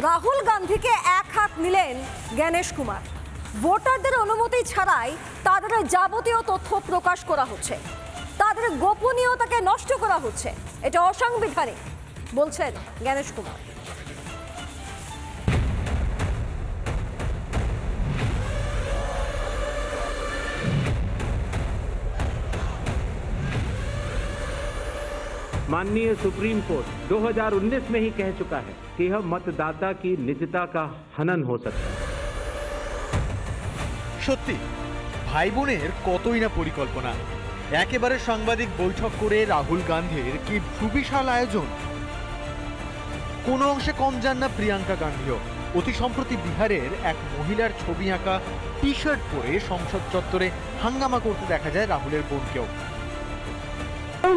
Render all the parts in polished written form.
রাহুল গান্ধীকে এক হাত নিলেন জ্ঞানেশ কুমার। ভোটারদের অনুমতি ছাড়াই তাদের যাবতীয় তথ্য প্রকাশ করা হচ্ছে, তাদের গোপনীয়তাকে নষ্ট করা হচ্ছে, এটা অসাংবিধানিক বলছেন জ্ঞানেশ কুমার। माननीय सुप्रीम कोर्ट 2019 में ही कह चुका है कि यह मतदाता की निजता का हनन हो सकता है। সত্যি ভাই বোনের কতই না পরিকল্পনা। একেবারে সাংবাদিক বৈঠক করে রাহুল গান্ধীর কি সুবিশাল আয়োজন। কোনো অংশে কম যান না প্রিয়াঙ্কা গান্ধীও। অতি সম্প্রতি বিহারের এক মহিলার ছবি আঁকা টি শার্ট পরে সংসদ চত্বরে হাঙ্গামা করতে দেখা যায় রাহুলের বোনকেও।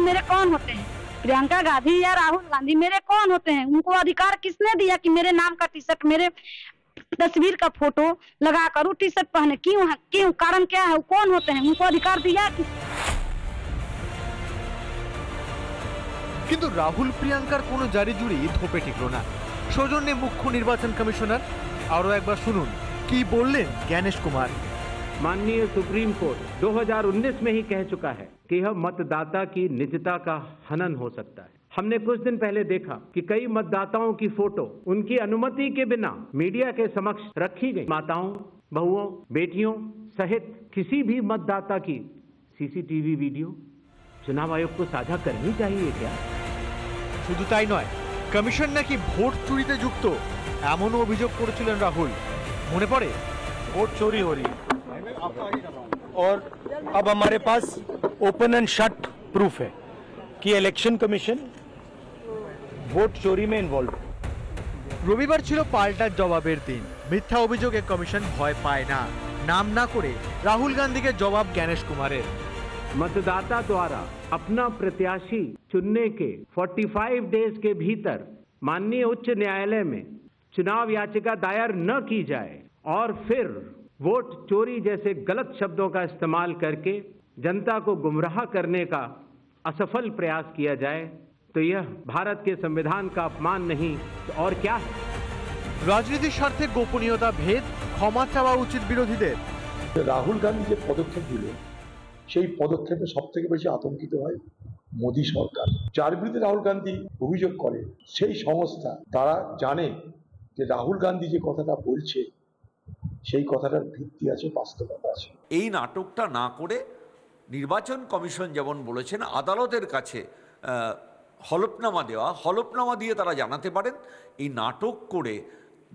मेरे कौन होते हैं? प्रियंका गांधी या राहुल गांधी मेरे कौन होते हैं? उनको अधिकार किसने दिया कि मेरे नाम का टी शर्ट, मेरे तस्वीर का फोटो लगा कर टी शर्ट पहने? क्यों कारण क्या है? कौन होते हैं? उनको अधिकार दिया कि? কিন্তু রাহুল প্রিয়াঙ্কার কোনো জারি জুড়ি ধোপে টিকল না। সৌজন্যে মুখ্য নির্বাচন কমিশনার। আরো একবার শুনুন কি বললেন জ্ঞানেশ কুমার। माननीय सुप्रीम कोर्ट 2019 में ही कह चुका है कि यह मतदाता की निजता का हनन हो सकता है। हमने कुछ दिन पहले देखा कि कई मतदाताओं की फोटो उनकी अनुमति के बिना मीडिया के समक्ष रखी गई। माताओं, बहुओं, बेटियों सहित किसी भी मतदाता की सीसीटीवी वीडियो चुनाव आयोग को साझा करनी चाहिए क्या? শুধু তাই নয়, কমিশন নাকি ভোট চুরিতে যুক্ত এমনও অভিযোগ করেছিলেন রাহুল। মনে পড়ে वोट चोरी हो रही है और अब हमारे पास ओपन एंड शट प्रूफ है कि इलेक्शन कमीशन वोट चोरी में इन्वॉल्व है। রবিবার ছিল পাল্টা জবাবের দিন। মিথ্যা অভিযোগে কমিশন ভয় পায় না। নাম না করে রাহুল গান্ধীকে জবাব জ্ঞানেশ কুমারের। मतदाता द्वारा अपना प्रत्याशी चुनने के 45 डेज के भीतर माननीय उच्च न्यायालय में चुनाव याचिका दायर न की जाए और फिर वोट चोरी जैसे गलत शब्दों का इस्तेमाल करके जनता को गुमराह करने का असफल प्रयास किया जाए तो यह भारत के संविधान का अपमान नहीं तो और क्या है? রাজনীতির স্বার্থে গোপনীয়তা ভেদ, ক্ষমা চাওয়া উচিত বিরোধীদের। রাহুল গান্ধী যে পদক্ষেপ দিল সেই পদক্ষেপে সব থেকে বেশি আতঙ্কিত হয় মোদী সরকার। যার বিরুদ্ধে রাহুল গান্ধী অভিযোগ করে সেই সংস্থা তারা জানে যে রাহুল গান্ধী যে কথাটা বলছে সেই কথাটার ভিত্তি আছে, বাস্তবতা আছে। এই নাটকটা না করে নির্বাচন কমিশন যেমন বলেছেন আদালতের কাছে হলফনামা দিয়ে তারা জানাতে পারেন এই নাটক করে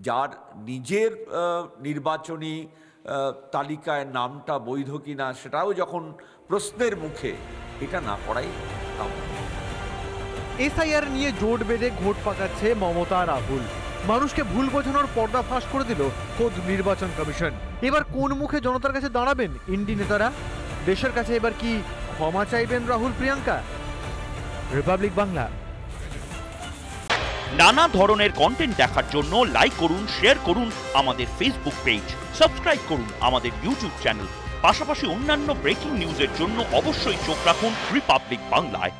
যার নিজের নির্বাচনী তালিকায় নামটা বৈধ কিনা সেটাও যখন প্রশ্নের মুখে, এটা না করাই এসআইআর নিয়ে জোট বেঁধে ঘোট পাকাচ্ছে মমতা রাহুল। মানুষকে ভুল বোঝানোর পর্দা ফাঁস করে দিল খোদ নির্বাচন কমিশন। এবার কোন মুখে জনতার কাছে দাঁড়াবেন ইন্ডি নেতারা? দেশের কাছে এবার কি ক্ষমা চাইবেন রাহুল প্রিয়াঙ্কা? রিপাবলিক বাংলা। নানা ধরনের কন্টেন্ট দেখার জন্য লাইক করুন, শেয়ার করুন আমাদের ফেসবুক পেজ, সাবস্ক্রাইব করুন আমাদের ইউটিউব চ্যানেল। পাশাপাশি অন্যান্য ব্রেকিং নিউজের জন্য অবশ্যই চোখ রাখুন রিপাবলিক বাংলায়।